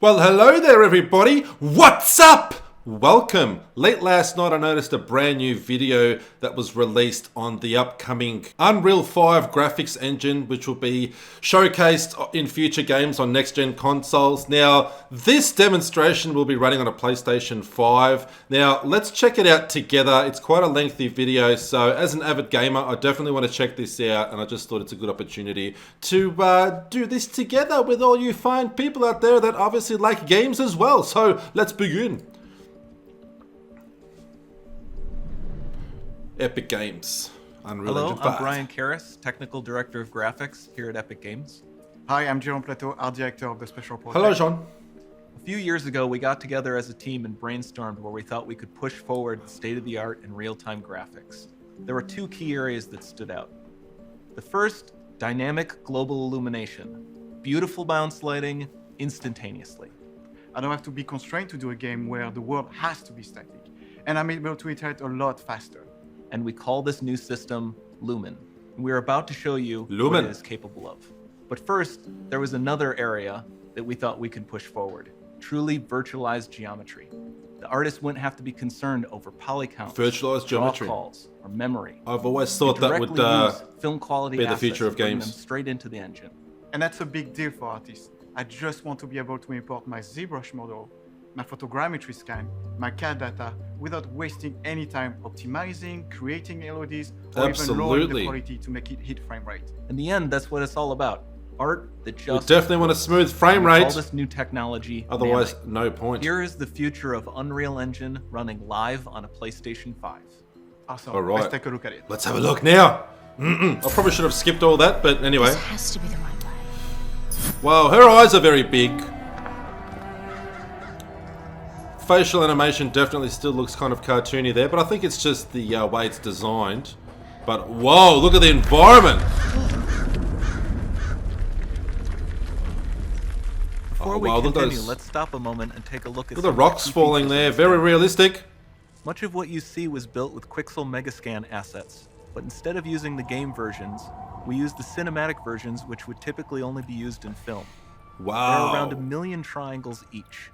Well, hello there, everybody. What's up? Welcome. Late last night, I noticed a brand new video that was released on the upcoming Unreal 5 graphics engine, which will be showcased in future games on next-gen consoles. Now, this demonstration will be running on a PlayStation 5. Now, let's check it out together. It's quite a lengthy video, so as an avid gamer, I definitely want to check this out, and I just thought it's a good opportunity to do this together with all you fine people out there that obviously like games as well. So, let's begin. Epic Games, Unreal Engine 5. Hello, I'm Brian Karras, Technical Director of Graphics here at Epic Games. Hi, I'm Jérôme Plateau, Art Director of the Special Project. Hello, Jean. A few years ago, we got together as a team and brainstormed where we thought we could push forward state-of-the-art and real-time graphics. There were two key areas that stood out. The first, dynamic global illumination. Beautiful bounce lighting, instantaneously. I don't have to be constrained to do a game where the world has to be static, and I'm able to iterate a lot faster. And we call this new system Lumen. We're about to show you what it is capable of. But first, there was another area that we thought we could push forward. Truly virtualized geometry. The artist wouldn't have to be concerned over poly counts, Virtualized geometry calls, or memory. I've always thought that would film quality be the future of bring games. them straight into the engine. And that's a big deal for artists. I just want to be able to import my ZBrush model, my photogrammetry scan, my CAD data, without wasting any time optimizing, creating LODs, or even lowering the quality to make it hit frame rate. In the end, that's what it's all about. Art that just... We definitely want a smooth frame rate. All this new technology. Otherwise, no point. Here is the future of Unreal Engine running live on a PlayStation 5. Awesome. All right. Let's take a look at it. Let's have a look now. I probably should have skipped all that, but anyway. This has to be the right way. Wow, her eyes are very big. Facial animation definitely still looks kind of cartoony there, but I think it's just the way it's designed. But whoa, look at the environment! Before we continue, let's stop a moment and take a look at the rocks falling there, very realistic. Much of what you see was built with Quixel Megascan assets, but instead of using the game versions, we used the cinematic versions, which would typically only be used in film. Wow. There are around 1 million triangles each.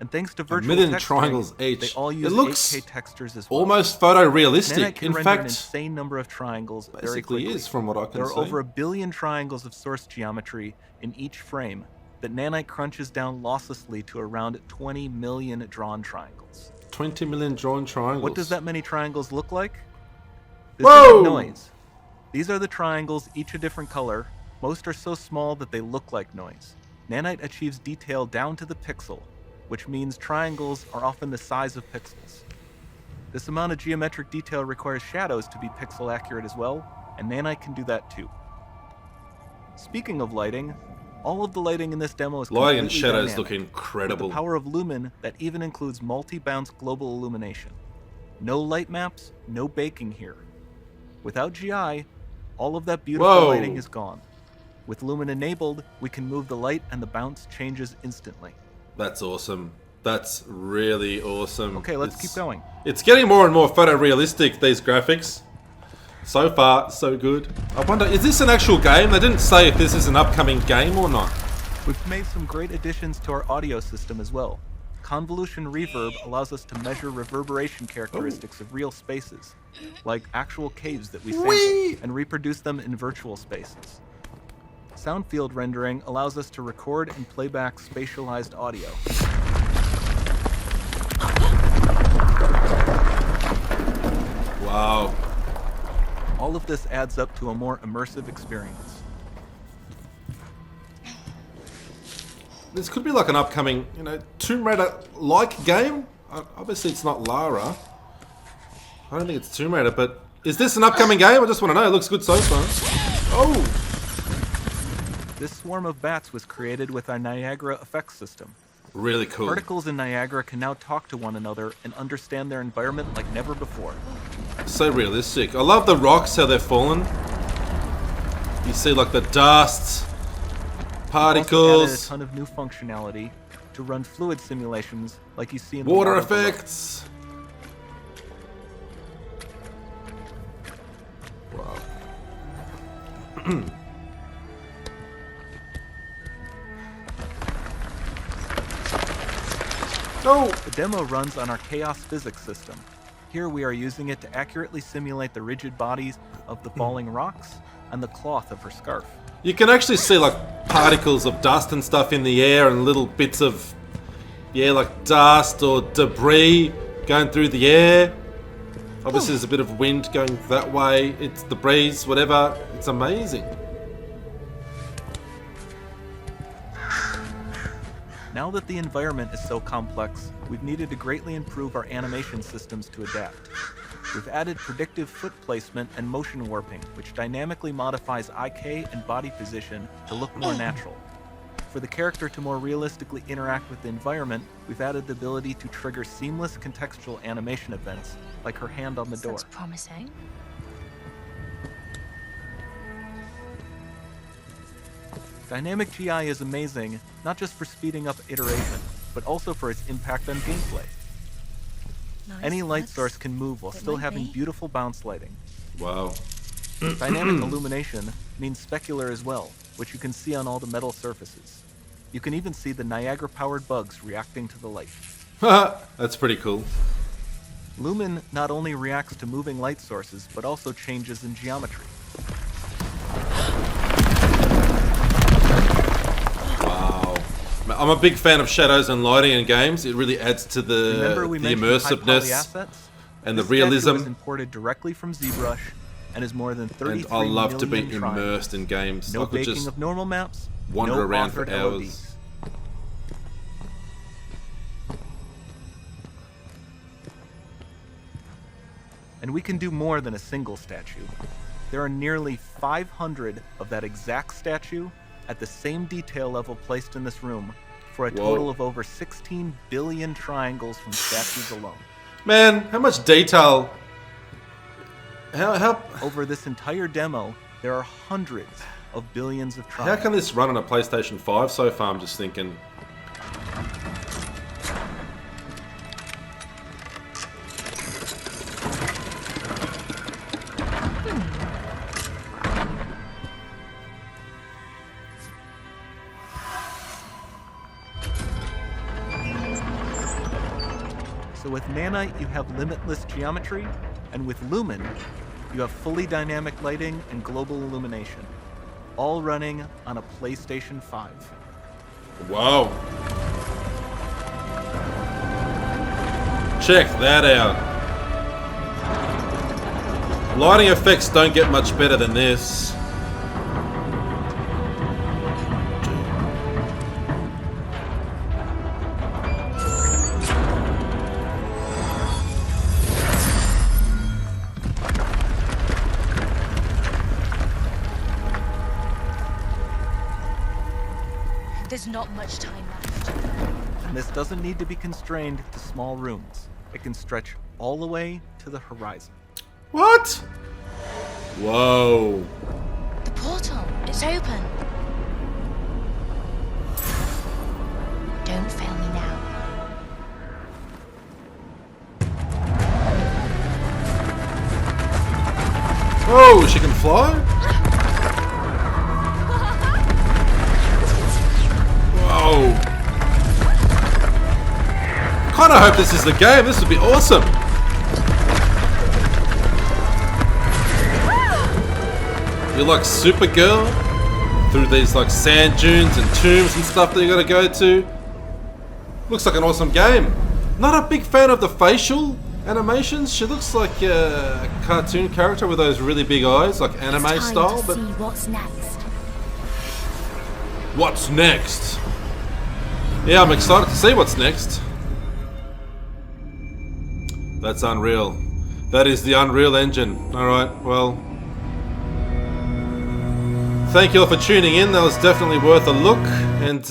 And thanks to virtual 1 million texturing, triangles each. they all use it looks 8K textures as well. almost photorealistic. Nanite In can fact, an insane number of triangles very basically quickly. is from what I can see. There are over 1 billion triangles of source geometry in each frame that Nanite crunches down losslessly to around 20 million drawn triangles. 20 million drawn triangles. What does that many triangles look like? This Whoa! isn't noise. These are the triangles, each a different color. Most are so small that they look like noise. Nanite achieves detail down to the pixel, which means triangles are often the size of pixels. This amount of geometric detail requires shadows to be pixel accurate as well, and Nanite can do that too. Speaking of lighting, all of the lighting in this demo is lighting completely and shadows dynamic, look incredible. with the power of Lumen that even includes multi-bounce global illumination. No light maps, no baking here. Without GI, all of that beautiful lighting is gone. With Lumen enabled, we can move the light and the bounce changes instantly. That's awesome. That's really awesome. Okay, let's keep going. It's getting more and more photorealistic, these graphics. So far, so good. I wonder, is this an actual game? They didn't say if this is an upcoming game or not. We've made some great additions to our audio system as well. Convolution reverb allows us to measure reverberation characteristics of real spaces, like actual caves that we sample, and reproduce them in virtual spaces. Sound field rendering allows us to record and play back spatialized audio. Wow. All of this adds up to a more immersive experience. This could be like an upcoming, Tomb Raider-like game. Obviously, it's not Lara. I don't think it's Tomb Raider, but is this an upcoming game? I just want to know. It looks good so far. Oh! This swarm of bats was created with our Niagara effects system. Really cool. Particles in Niagara can now talk to one another and understand their environment like never before. So realistic. I love the rocks, how they're falling. You see like the dust, particles. Also added a ton of new functionality to run fluid simulations like you see in the water water below. effects. Wow. Oh! The demo runs on our chaos physics system. Here we are using it to accurately simulate the rigid bodies of the falling rocks and the cloth of her scarf. You can actually see like particles of dust and stuff in the air and little bits of, yeah, like dust or debris going through the air. Obviously there's a bit of wind going that way. It's the breeze, whatever. It's amazing. Now that the environment is so complex, we've needed to greatly improve our animation systems to adapt. We've added predictive foot placement and motion warping, which dynamically modifies IK and body position to look more natural. For the character to more realistically interact with the environment, we've added the ability to trigger seamless contextual animation events, like her hand on the door. Sounds promising. Dynamic GI is amazing, not just for speeding up iteration, but also for its impact on gameplay. Nice. Any light That's source can move while it still might having be. beautiful bounce lighting. Wow. Dynamic illumination means specular as well, which you can see on all the metal surfaces. You can even see the Niagara-powered bugs reacting to the light. That's pretty cool. Lumen not only reacts to moving light sources, but also changes in geometry. Wow. I'm a big fan of shadows and lighting in games. It really adds to Remember the we mentioned high poly immersiveness assets? and the This statue realism. is imported directly from ZBrush and is more than 33 And I love to be million triangles. immersed in games. No I could baking just of normal maps, wander no around for authored hours. LODs. And we can do more than a single statue. There are nearly 500 of that exact statue at the same detail level placed in this room, for a total of over 16 billion triangles from statues alone. Man, how much detail. How Over this entire demo, there are hundreds of billions of how triangles. can this run on a PlayStation 5 so far? I'm just thinking. So with Nanite, you have limitless geometry, and with Lumen, you have fully dynamic lighting and global illumination, all running on a PlayStation 5. Wow. Check that out. Lighting effects don't get much better than this. There's not much time left. And this doesn't need to be constrained to small rooms. It can stretch all the way to the horizon. What? Whoa. The portal, it's open. Don't fail me now. Oh, she can fly? Whoa. Kinda hope this is the game. This would be awesome. You're like Supergirl through these like sand dunes and tombs and stuff that you gotta go to. Looks like an awesome game. Not a big fan of the facial animations. She looks like a cartoon character with those really big eyes, like anime It's time style. to But see what's next. what's next? Yeah, I'm excited to see what's next. That's Unreal. That is the Unreal Engine. Alright, well. Thank you all for tuning in. That was definitely worth a look. And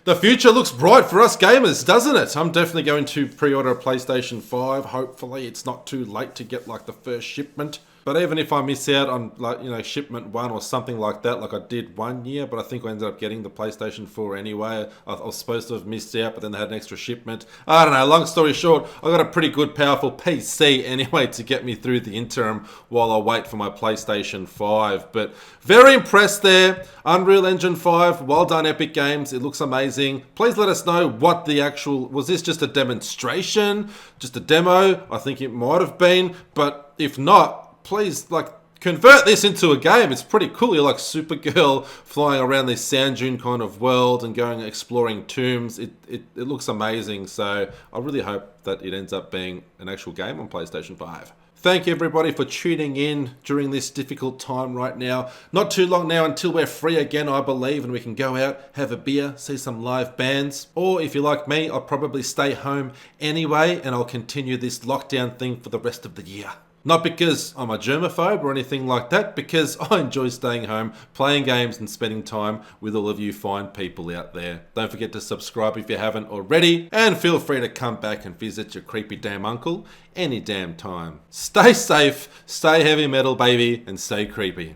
the future looks bright for us gamers, doesn't it? I'm definitely going to pre-order a PlayStation 5. Hopefully it's not too late to get like the first shipment But even if I miss out on, like, you know, shipment 1 or something like that, like I did one year, but I think I ended up getting the PlayStation 4 anyway. I was supposed to have missed out, but then they had an extra shipment. I don't know, long story short, I got a pretty good, powerful PC anyway to get me through the interim while I wait for my PlayStation 5. But very impressed there. Unreal Engine 5, well done Epic Games. It looks amazing. Please let us know what the actual, was this just a demonstration? Just a demo? I think it might have been, but if not, please, like, convert this into a game. It's pretty cool. You're like Supergirl flying around this sand dune kind of world and going exploring tombs. It looks amazing. So I really hope that it ends up being an actual game on PlayStation 5. Thank you everybody for tuning in during this difficult time right now. Not too long now until we're free again, I believe, and we can go out, have a beer, see some live bands. Or if you're like me, I'll probably stay home anyway and I'll continue this lockdown thing for the rest of the year. Not because I'm a germaphobe or anything like that, because I enjoy staying home, playing games and spending time with all of you fine people out there. Don't forget to subscribe if you haven't already, and feel free to come back and visit your creepy damn uncle any damn time. Stay safe, stay heavy metal baby, and stay creepy.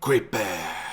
Creepy.